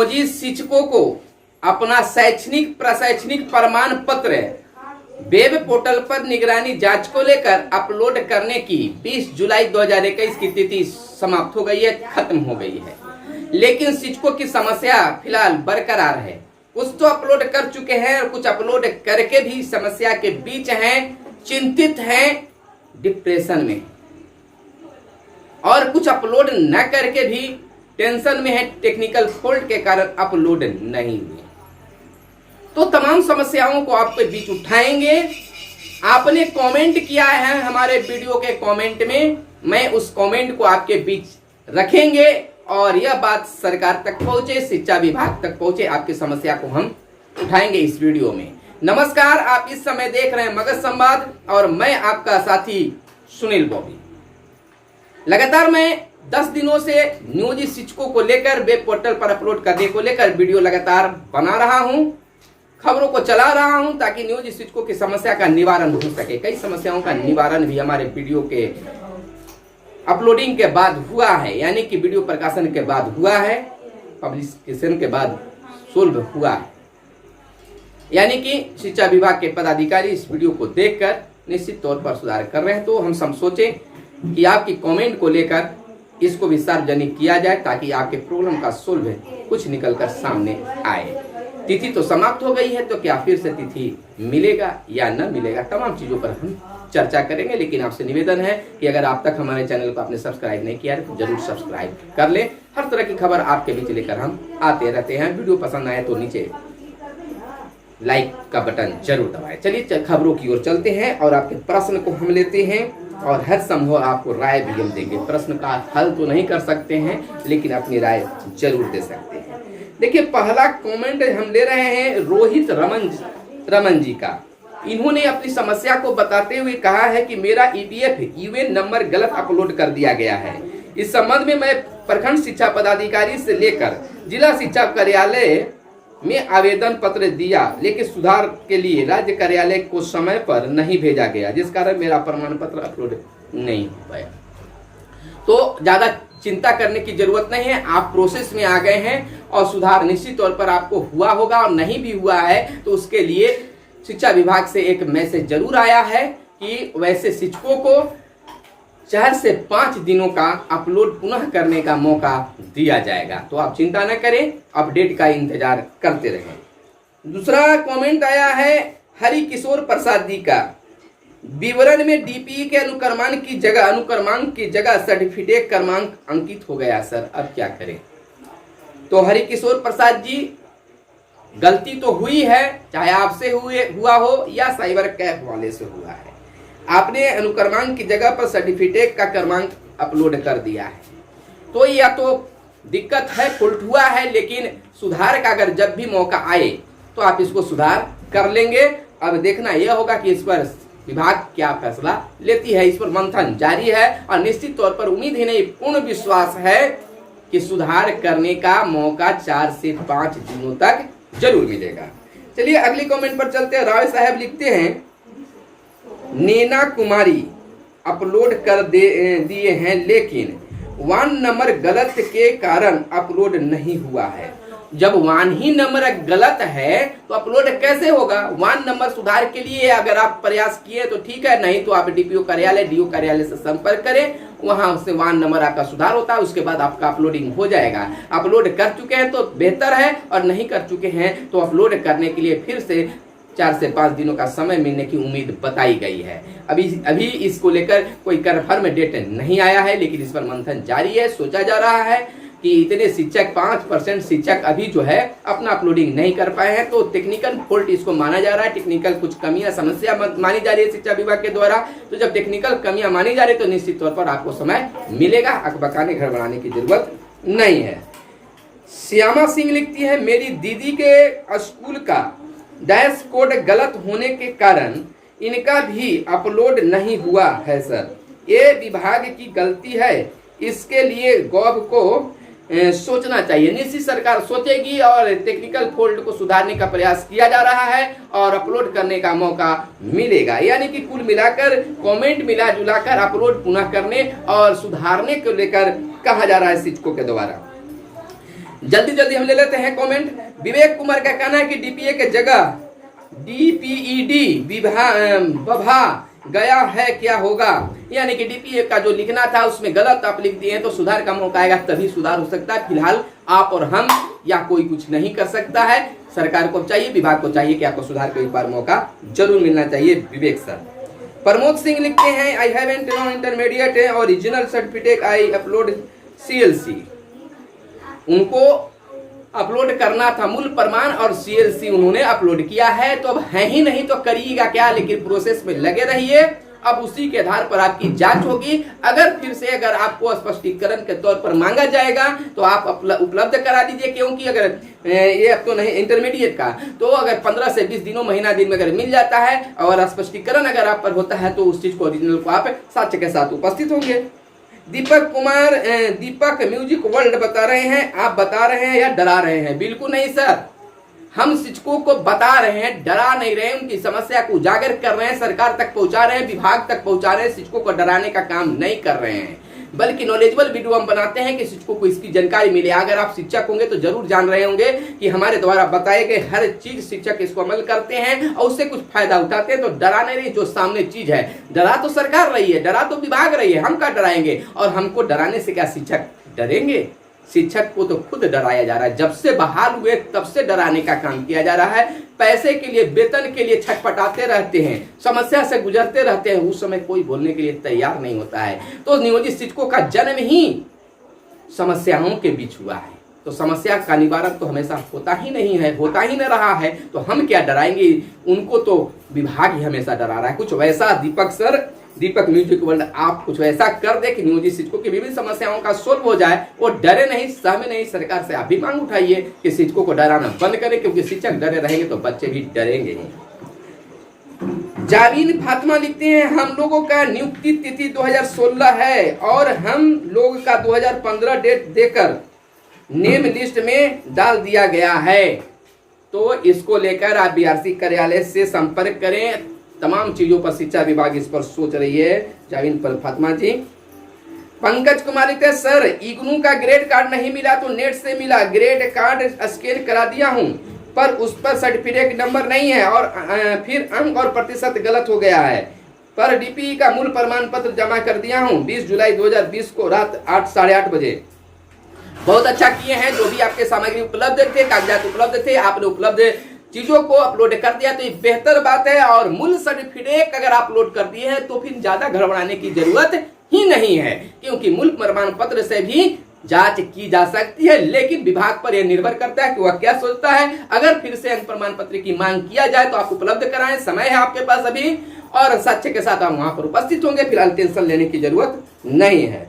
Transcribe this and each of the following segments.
नियोजित शिक्षकों को अपना शैक्षणिक प्रशैक्षणिक प्रमाण पत्र वेब पोर्टल पर निगरानी जांच को लेकर अपलोड करने की 20 जुलाई 2021 की तिथि समाप्त हो गई है, खत्म हो गई है। लेकिन शिक्षकों की समस्या फिलहाल बरकरार है। कुछ तो अपलोड कर चुके हैं और कुछ अपलोड करके भी समस्या के बीच हैं, चिंतित हैं, डिप्रेशन में, और कुछ अपलोड न करके भी टेंशन में है, टेक्निकल फॉल्ट के कारण अपलोड नहीं हुए। तो तमाम समस्याओं को आपके बीच उठाएंगे। आपने कमेंट किया है हमारे वीडियो के कमेंट में, मैं उस कमेंट को आपके बीच रखेंगे और यह बात सरकार तक पहुंचे, शिक्षा विभाग तक पहुंचे, आपकी समस्या को हम उठाएंगे इस वीडियो में। नमस्कार, आप इस समय देख रहे हैं मगध संवाद और मैं आपका साथी सुनील बॉबी। लगातार मैं 10 दिनों से नियोजित शिक्षकों को लेकर वेब पोर्टल पर अपलोड करने को लेकर वीडियो लगातार बना रहा हूं, खबरों को चला रहा हूं ताकि नियोजित शिक्षकों की समस्या का निवारण हो सके। कई समस्याओं का निवारण भी हमारे वीडियो के अपलोडिंग के बाद हुआ है, यानी कि वीडियो प्रकाशन के बाद हुआ है, पब्लिकेशन के बाद सोल्व हुआ है। यानी कि शिक्षा विभाग के पदाधिकारी इस वीडियो को देखकर निश्चित तौर पर सुधार कर रहे हैं। तो हम सब सोचें कि आपकी कमेंट को लेकर इसको भी सार्वजनिक किया जाए ताकि आपके प्रॉब्लम का सोल्व कुछ निकलकर सामने आए। तिथि तो समाप्त हो गई है, तो क्या फिर से तिथि मिलेगा या न मिलेगा, तमाम चीजों पर हम चर्चा करेंगे। लेकिन आपसे निवेदन है कि अगर आप तक हमारे चैनल को आपने सब्सक्राइब नहीं किया है तो जरूर सब्सक्राइब कर लें। हर तरह की खबर आपके बीच लेकर हम आते रहते हैं। वीडियो पसंद आए तो नीचे लाइक का बटन जरूर दबाएं। चलिए खबरों की ओर चलते हैं और आपके प्रश्न को हम लेते हैं और हर संभव आपको राय भी हम देंगे। प्रश्न का हल तो नहीं कर सकते हैं लेकिन अपनी राय जरूर दे सकते हैं। देखिए, पहला कमेंट हम ले रहे हैं रोहित रमन जी का। इन्होंने अपनी समस्या को बताते हुए कहा है कि मेरा ईपीएफ यूएन नंबर गलत अपलोड कर दिया गया है। इस संबंध में मैं प्रखंड शिक्षा पदाधिकारी से लेकर जिला शिक्षा कार्यालय में आवेदन पत्र दिया, लेकिन सुधार के लिए राज्य कार्यालय को समय पर नहीं भेजा गया, जिस कारण मेरा प्रमाण पत्र अपलोड नहीं हो पाया। तो ज्यादा चिंता करने की जरूरत नहीं है, आप प्रोसेस में आ गए हैं और सुधार निश्चित तौर पर आपको हुआ होगा। और नहीं भी हुआ है तो उसके लिए शिक्षा विभाग से एक मैसेज जरूर आया है कि वैसे शिक्षकों को 4 से 5 दिनों का अपलोड पुनः करने का मौका दिया जाएगा। तो आप चिंता न करें, अपडेट का इंतजार करते रहें। दूसरा कमेंट आया है हरि किशोर प्रसाद जी का। विवरण में डीपीई के अनुक्रमांक की जगह सर्टिफिकेट क्रमांक अंकित हो गया सर, अब क्या करें। तो हरि किशोर प्रसाद जी, गलती तो हुई है, चाहे आपसे हुआ हो या साइबर कैफ वाले से हुआ है। आपने अनुक्रमांक की जगह पर सर्टिफिकेट का क्रमांक अपलोड कर दिया है, तो या तो दिक्कत है, फॉल्ट हुआ है, लेकिन सुधार का अगर जब भी मौका आए तो आप इसको सुधार कर लेंगे। अब देखना यह होगा कि इस पर विभाग क्या फैसला लेती है। इस पर मंथन जारी है और निश्चित तौर पर उम्मीद ही नहीं, पूर्ण विश्वास है कि सुधार करने का मौका 4 से 5 दिनों तक जरूर मिलेगा। चलिए अगली कमेंट पर चलते हैं। राय साहब लिखते हैं, नैना कुमारी अपलोड कर दिए हैं लेकिन वान नंबर गलत के कारण अपलोड नहीं हुआ है। जब वान ही नंबर गलत है तो अपलोड कैसे होगा। वान नंबर सुधार के लिए अगर आप प्रयास किए तो ठीक है, नहीं तो आप डीपीओ कार्यालय डीओ कार्यालय से संपर्क करें, वहां से वान नंबर आपका सुधार होता है, उसके बाद आपका अपलोडिंग हो जाएगा। अपलोड कर चुके हैं तो बेहतर है और नहीं कर चुके हैं तो अपलोड करने के लिए फिर से 4 से 5 दिनों का समय मिलने की उम्मीद बताई गई है। अभी इसको लेकर कोई कन्फर्म डेट नहीं आया है, लेकिन इस पर मंथन जारी है। सोचा जा रहा है कि इतने शिक्षक 5% शिक्षक अभी जो है अपना अपलोडिंग नहीं कर पाए हैं, तो टेक्निकल फॉल्ट इसको माना जा रहा है। टेक्निकल कुछ कमियां समस्या मानी जा रही है शिक्षा विभाग के द्वारा। तो जब टेक्निकल कमियां मानी जा रही है तो निश्चित तौर पर आपको समय मिलेगा, अकबकाने घर बनाने की जरूरत नहीं है। श्यामा सिंह लिखती है, मेरी दीदी के स्कूल का डैश कोड गलत होने के कारण इनका भी अपलोड नहीं हुआ है सर, ये विभाग की गलती है, इसके लिए गॉव को सोचना चाहिए। निश्चित सरकार सोचेगी और टेक्निकल फॉल्ट को सुधारने का प्रयास किया जा रहा है और अपलोड करने का मौका मिलेगा। यानी कि कुल मिलाकर कमेंट मिला जुलाकर अपलोड पुनः करने और सुधारने को लेकर कहा जा रहा है शिक्षकों के द्वारा। जल्दी जल्दी हम ले लेते हैं कमेंट। विवेक कुमार का कहना है कि डीपीए के जगह डीपीईडी बभा गया है, क्या होगा? यानी कि डीपीए का जो लिखना था उसमें गलत आप लिख दिए हैं, तो सुधार का मौका आएगा तभी सुधार हो सकता है। फिलहाल आप और हम या कोई कुछ नहीं कर सकता है। सरकार को चाहिए, विभाग को चाहिए कि आपको सुधार का एक बार मौका जरूर मिलना चाहिए। विवेक सर। प्रमोद सिंह लिखते हैं I have an intermediate original certificate I upload CLC. उनको अपलोड करना था मूल प्रमाण और सीएलसी उन्होंने अपलोड किया है, तो अब है ही नहीं तो करिएगा क्या, लेकिन प्रोसेस में लगे रहिए। अब उसी के आधार पर आपकी जांच होगी। अगर फिर से अगर आपको स्पष्टीकरण के तौर पर मांगा जाएगा तो आप उपलब्ध करा दीजिए, क्योंकि अगर ये अब तो नहीं इंटरमीडिएट का, तो अगर 15 से 20 दिनों महीना दिन में अगर मिल जाता है और स्पष्टीकरण अगर आप पर होता है तो उस चीज को ओरिजिनल को आप साक्ष्य के साथ उपस्थित होंगे। दीपक कुमार दीपक म्यूजिक वर्ल्ड बता रहे हैं, आप बता रहे हैं या डरा रहे हैं? बिल्कुल नहीं सर, हम शिक्षकों को बता रहे हैं, डरा नहीं रहे, उनकी समस्या को उजागर कर रहे हैं, सरकार तक पहुंचा रहे हैं, विभाग तक पहुंचा रहे हैं। शिक्षकों को डराने का काम नहीं कर रहे हैं, बल्कि नॉलेजेबल वीडियो हम बनाते हैं कि शिक्षकों को इसकी जानकारी मिले। अगर आप शिक्षक होंगे तो जरूर जान रहे होंगे कि हमारे द्वारा बताए गए हर चीज शिक्षक इसको अमल करते हैं और उससे कुछ फायदा उठाते हैं। तो डरा नहीं रही, जो सामने चीज है, डरा तो सरकार रही है, डरा तो विभाग रही है, हम क्या डराएंगे? और हमको डराने से क्या शिक्षक डरेंगे? शिक्षक को तो खुद डराया जा रहा है। जब से बहाल हुए तब से डराने का काम किया जा रहा है। पैसे के लिए, वेतन के लिए छटपटाते रहते हैं, समस्या से गुजरते रहते हैं, उस समय कोई बोलने के लिए तैयार नहीं होता है। तो नियोजित शिक्षकों का जन्म ही समस्याओं के बीच हुआ है, तो समस्या का निवारण तो हमेशा होता ही नहीं है, होता ही न रहा है, तो हम क्या डराएंगे? उनको तो विभाग ही हमेशा डरा रहा है। कुछ वैसा दीपक सर, दीपक म्यूजिक वर्ल्ड, आप कुछ वैसा कर दे कि नियोजित शिक्षकों की विभिन्न समस्याओं का सोल्व हो जाए, वो डरे नहीं, सहमे नहीं। सरकार से आप भी मांग उठाइए कि शिक्षकों को डराना बंद करें, क्योंकि शिक्षक डरे रहेंगे तो बच्चे भी डरेंगे ही। जावीन फातिमा लिखते हैं हम लोगों का नियुक्ति तिथि 2016 है और हम लोग का 2015 डेट देकर नेम लिस्ट में डाल दिया गया है, तो इसको लेकर आप बीआरसी कार्यालय से संपर्क करें। तमाम चीजों पर शिक्षा विभाग इस पर सोच रही है। जावीन फातिमा जी। पंकज कुमार लिखते हैं सर इग्नू का ग्रेड कार्ड नहीं मिला तो नेट से मिला, ग्रेड कार्ड स्कैन करा दिया हूं पर उस पर सर्टिफिकेट नंबर नहीं है और फिर अंक और प्रतिशत गलत हो गया है, पर डीपीई का मूल प्रमाण पत्र जमा कर दिया हूं 20 जुलाई 2020 को रात 8:30 बजे। बहुत अच्छा किए हैं। जो भी आपके सामग्री उपलब्ध थे, कागजात उपलब्ध थे, आपने उपलब्ध चीजों को अपलोड कर दिया तो ये बेहतर बात है। और मूल सर्टिफिकेट अगर अपलोड कर दिए हैं तो फिर ज्यादा घबराने की जरूरत ही नहीं है, क्योंकि मूल प्रमाण पत्र से भी जांच की जा सकती है। लेकिन विभाग पर यह निर्भर करता है कि वह क्या सोचता है। अगर फिर से अंक प्रमाण पत्र की मांग किया जाए तो आप उपलब्ध कराएं, समय है आपके पास अभी, और साक्ष्य के साथ आप वहां पर उपस्थित होंगे। फिलहाल टेंशन लेने की जरूरत नहीं है।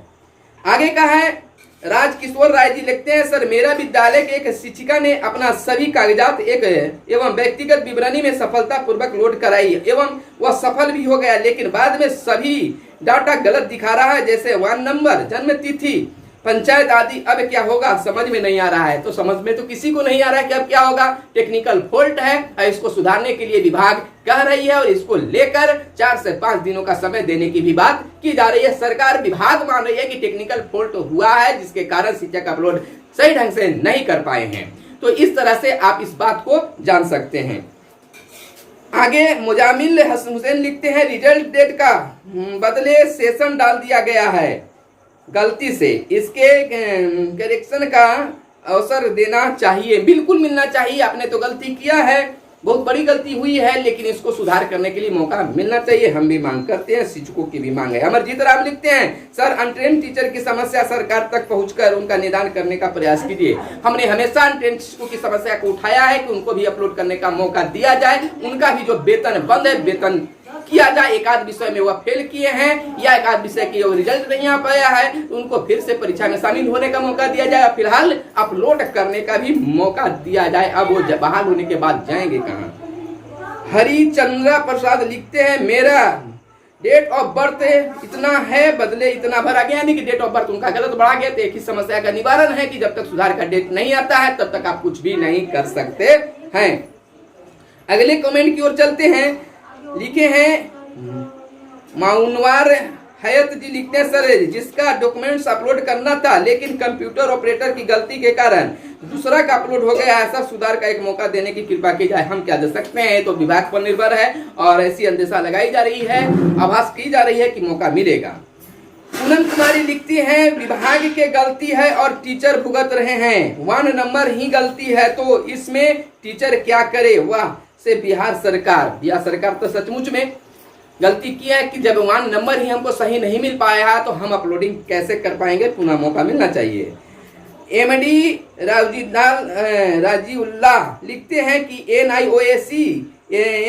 आगे का है राजकिशोर राय जी लिखते हैं सर मेरा विद्यालय के एक शिक्षिका ने अपना सभी कागजात एक एवं व्यक्तिगत विवरणी में सफलता पूर्वक लोड कराई एवं वह सफल भी हो गया, लेकिन बाद में सभी डाटा गलत दिखा रहा है, जैसे वार्ड नंबर, जन्म तिथि, पंचायत आदि। अब क्या होगा समझ में नहीं आ रहा है। तो समझ में तो किसी को नहीं आ रहा है कि अब क्या होगा। टेक्निकल फॉल्ट है और इसको सुधारने के लिए विभाग कह रही है और इसको लेकर 4 से 5 दिनों का समय देने की भी बात की जा रही है। सरकार, विभाग मान रही है कि टेक्निकल फॉल्ट हुआ है जिसके कारण शिक्षक अपलोड सही ढंग से नहीं कर पाए हैं। तो इस तरह से आप इस बात को जान सकते हैं। आगे मुजामिल हुसैन लिखते हैं रिजल्ट डेट का बदले सेशन डाल दिया गया है गलती से, इसके करेक्शन का अवसर देना चाहिए। बिल्कुल मिलना चाहिए। आपने तो गलती किया है, बहुत बड़ी गलती हुई है, लेकिन इसको सुधार करने के लिए मौका मिलना चाहिए। हम भी मांग करते हैं, शिक्षकों की भी मांग है। अमरजीत राम लिखते हैं सर अनट्रेन टीचर की समस्या सरकार तक पहुंचकर उनका निदान करने का प्रयास कीजिए। हमने हमेशा अनट्रेन शिक्षकों की समस्या को उठाया है कि उनको भी अपलोड करने का मौका दिया जाए, उनका भी जो वेतन बंद है वेतन किया जाए। एक आध विषय में वह फेल किए हैं या एक आध विषय की रिजल्ट नहीं आ पाया है, उनको फिर से परीक्षा में शामिल होने का मौका दिया जाए। फिलहाल अपलोड करने का भी मौका दिया जाए। अब वो बहाल होने के बाद जाएंगे कहाँ। हरिचंद्रा प्रसाद लिखते हैं मेरा डेट ऑफ बर्थ इतना है बदले इतना भरा गया, यानी कि डेट ऑफ बर्थ उनका गलत बढ़ा गया। तो एक ही समस्या का निवारण है कि जब तक सुधार का डेट नहीं आता है तब तक आप कुछ भी नहीं कर सकते हैं। अगले कमेंट की ओर चलते हैं। लिखे हैं माउनवार हयात जी लिखते हैं सर जिसका डॉक्यूमेंट्स अपलोड करना था लेकिन कंप्यूटर ऑपरेटर की गलती के कारण दूसरा का अपलोड हो गया है, सर सुधार का एक मौका देने की कृपा की जाए। हम क्या दे सकते हैं, तो विभाग पर निर्भर है और ऐसी अंदेशा लगाई जा रही है, आभास की जा रही है कि मौका मिलेगा। पूनम कुमारी लिखती हैं विभाग के गलती है और टीचर भुगत रहे हैं, 1 नंबर ही गलती है तो इसमें टीचर क्या करे। वाह से बिहार सरकार तो सचमुच में गलती किया है कि जब 1 नंबर ही हमको सही नहीं मिल पाया तो हम अपलोडिंग कैसे कर पाएंगे, पुनः मौका मिलना चाहिए। एमडी राजीउल्लाह लिखते हैं कि NIOSC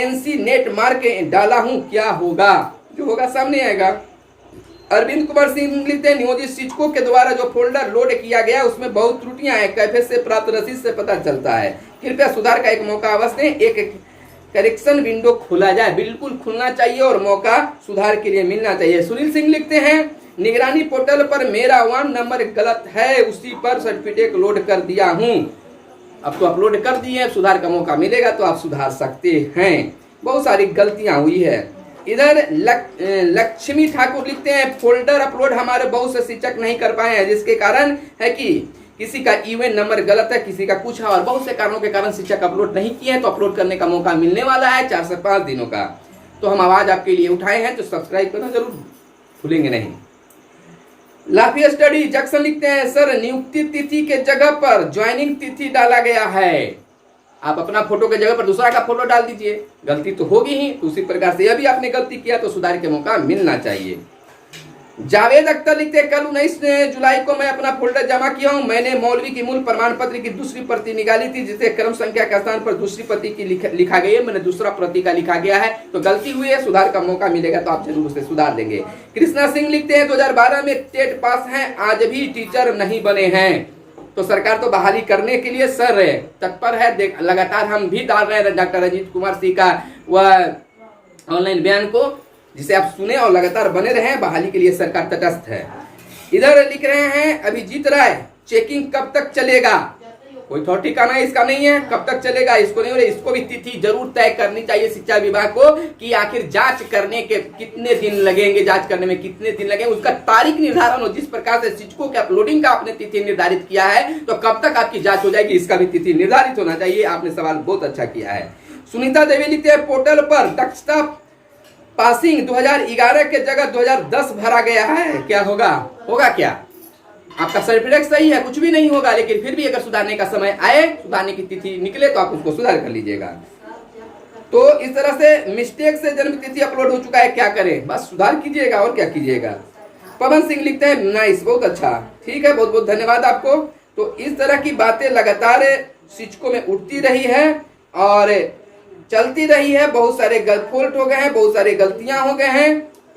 NC नेट मार्क डाला हूं, क्या होगा, जो होगा सामने आएगा। अरविंद कुमार सिंह लिखते हैं नियोजित शिक्षकों के द्वारा जो फोल्डर लोड किया गया उसमें बहुत त्रुटियां हैं, कैफे से प्राप्त रसीद से पता चलता है, कृपया सुधार का एक मौका अवश्य दें, एक करेक्शन विंडो खोला जाए। बिल्कुल खुलना चाहिए और मौका सुधार के लिए मिलना चाहिए। सुनील सिंह लिखते हैं निगरानी पोर्टल पर मेरा 1 नंबर गलत है, उसी पर सर्टिफिकेट लोड कर दिया हूं। अब तो अपलोड कर दिए, सुधार का मौका मिलेगा तो आप सुधार सकते हैं। बहुत सारी गलतियां हुई है। इधर लक्ष्मी ठाकुर लिखते हैं फोल्डर अपलोड हमारे बहुत से शिक्षक नहीं कर पाए हैं, जिसके कारण है कि किसी का इवेंट नंबर गलत है, किसी का कुछ है और बहुत से कारणों के कारण शिक्षक अपलोड नहीं किए हैं। तो अपलोड करने का मौका मिलने वाला है 4 से 5 दिनों का। तो हम आवाज आपके लिए उठाए हैं, तो सब्सक्राइब करना जरूर भूलेंगे नहीं। लाफिया स्टडी जैक्सन लिखते हैं सर नियुक्ति तिथि के जगह पर ज्वाइनिंग तिथि डाला गया है, आप अपना फोटो के जगह पर दूसरा का फोटो डाल दीजिए, गलती तो होगी ही। तो उसी प्रकार से यह भी आपने गलती किया तो सुधार के मौका मिलना चाहिए। जावेद अख्तर लिखते कल 19 जुलाई को मैं अपना फोल्डर जमा किया हूं, मैंने मौलवी की मूल प्रमाण पत्र की दूसरी प्रति निकाली थी जिसे क्रम संख्या के स्थान पर दूसरी प्रति की लिखा गई है, मैंने दूसरा प्रति का लिखा गया है, तो गलती हुई है, सुधार का मौका मिलेगा तो आप जरूर उसे सुधार देंगे। कृष्णा सिंह लिखते हैं 2012 में टेट पास हैं, आज भी टीचर नहीं बने हैं, तो सरकार तो बहाली करने के लिए सर तत्पर है। लगातार हम भी डाल रहे हैं डॉक्टर अजीत कुमार सिंह का वह ऑनलाइन बयान को, जिसे आप सुने और लगातार बने रहे, बहाली के लिए सरकार तटस्थ है। इधर लिख रहे हैं अभिजीत राय चेकिंग कब तक चलेगा, कोई थोड़ा ठिकाना इसका नहीं है, कब तक चलेगा इसको नहीं हो रहा। इसको भी तिथि जरूर तय करनी चाहिए शिक्षा विभाग को कि आखिर जांच करने के कितने दिन लगेंगे, जांच करने में कितने दिन लगेंगे, उसका तारीख निर्धारण हो। जिस प्रकार से शिक्षकों के अपलोडिंग का आपने तिथि निर्धारित किया है तो कब तक आपकी जांच हो जाएगी, इसका भी तिथि निर्धारित होना चाहिए। आपने सवाल बहुत अच्छा किया है। सुनीता देवी लिखते हैं पोर्टल पर दक्षता पासिंग 2011 के जगह 2010 भरा गया है, क्या होगा, होगा क्या, आपका सर्टिफिकेट सही है, कुछ भी नहीं होगा, लेकिन फिर भी अगर सुधारने का समय आए, सुधारने की तिथि निकले तो आप उसको सुधार कर लीजिएगा। तो इस तरह से मिस्टेक से जन्म तिथि अपलोड हो चुका है, क्या करें, बस सुधार कीजिएगा और क्या कीजिएगा। पवन सिंह लिखते हैं नाइस, बहुत अच्छा, ठीक है, बहुत बहुत धन्यवाद आपको। तो इस तरह की बातें लगातार शिक्षकों में उठती रही है और चलती रही है, बहुत सारे फॉल्ट हो गए हैं, बहुत सारे गलतियां हो गए हैं।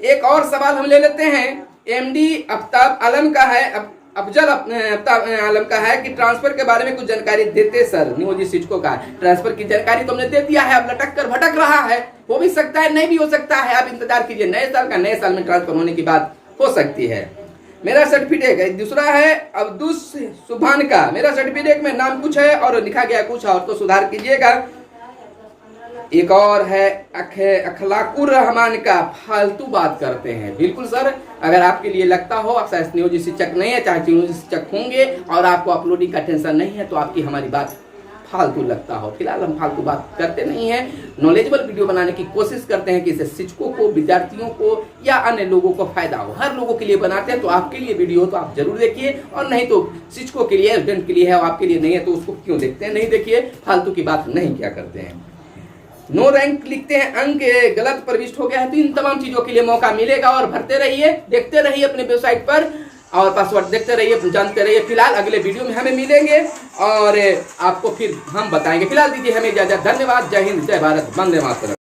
एक और सवाल हम ले लेते हैं, MD आफ्ताब आलम का है, अफजल आफ्ताब आलम का है कि ट्रांसफर के बारे में कुछ जानकारी देते सर। नियोजित शिक्षकों का ट्रांसफर की जानकारी तो हमने दे दिया है, अब लटक कर भटक रहा है, हो भी सकता है नहीं भी हो सकता है, आप इंतजार कीजिए नए साल का, नए साल में ट्रांसफर होने की बात हो सकती है। मेरा सर्टिफिकेट दूसरा है अब्दुस सुभान का, मेरा सर्टिफिकेट में नाम कुछ है और लिखा गया कुछ और, तो सुधार कीजिएगा। एक और है अखलाकुर रहमान का फालतू बात करते हैं। बिल्कुल सर, अगर आपके लिए लगता हो आप शायद नियोजित शिक्षक नहीं है, चाहे नियोजित शिक्षक होंगे और आपको अपलोडिंग का टेंशन नहीं है, तो आपकी हमारी बात फालतू लगता हो। फिलहाल हम फालतू बात करते नहीं है, नॉलेजेबल वीडियो बनाने की कोशिश करते हैं कि इससे शिक्षकों को, विद्यार्थियों को या अन्य लोगों को फायदा हो। हर लोगों के लिए बनाते हैं, तो आपके लिए वीडियो तो आप जरूर देखिए, और नहीं तो शिक्षकों के लिए, स्टूडेंट के लिए है, आपके लिए नहीं है तो उसको क्यों देखते हैं, नहीं देखिए, फालतू की बात नहीं क्या करते हैं। नो रैंक लिखते हैं अंक गलत प्रविष्ट हो गया है, तो इन तमाम चीजों के लिए मौका मिलेगा और भरते रहिए, देखते रहिए अपने वेबसाइट पर और पासवर्ड देखते रहिए, जानते रहिए। फिलहाल अगले वीडियो में हमें मिलेंगे और आपको फिर हम बताएंगे। फिलहाल दीजिए हमें इजाजत, धन्यवाद, जय हिंद, जय भारत, वंदे मातरम।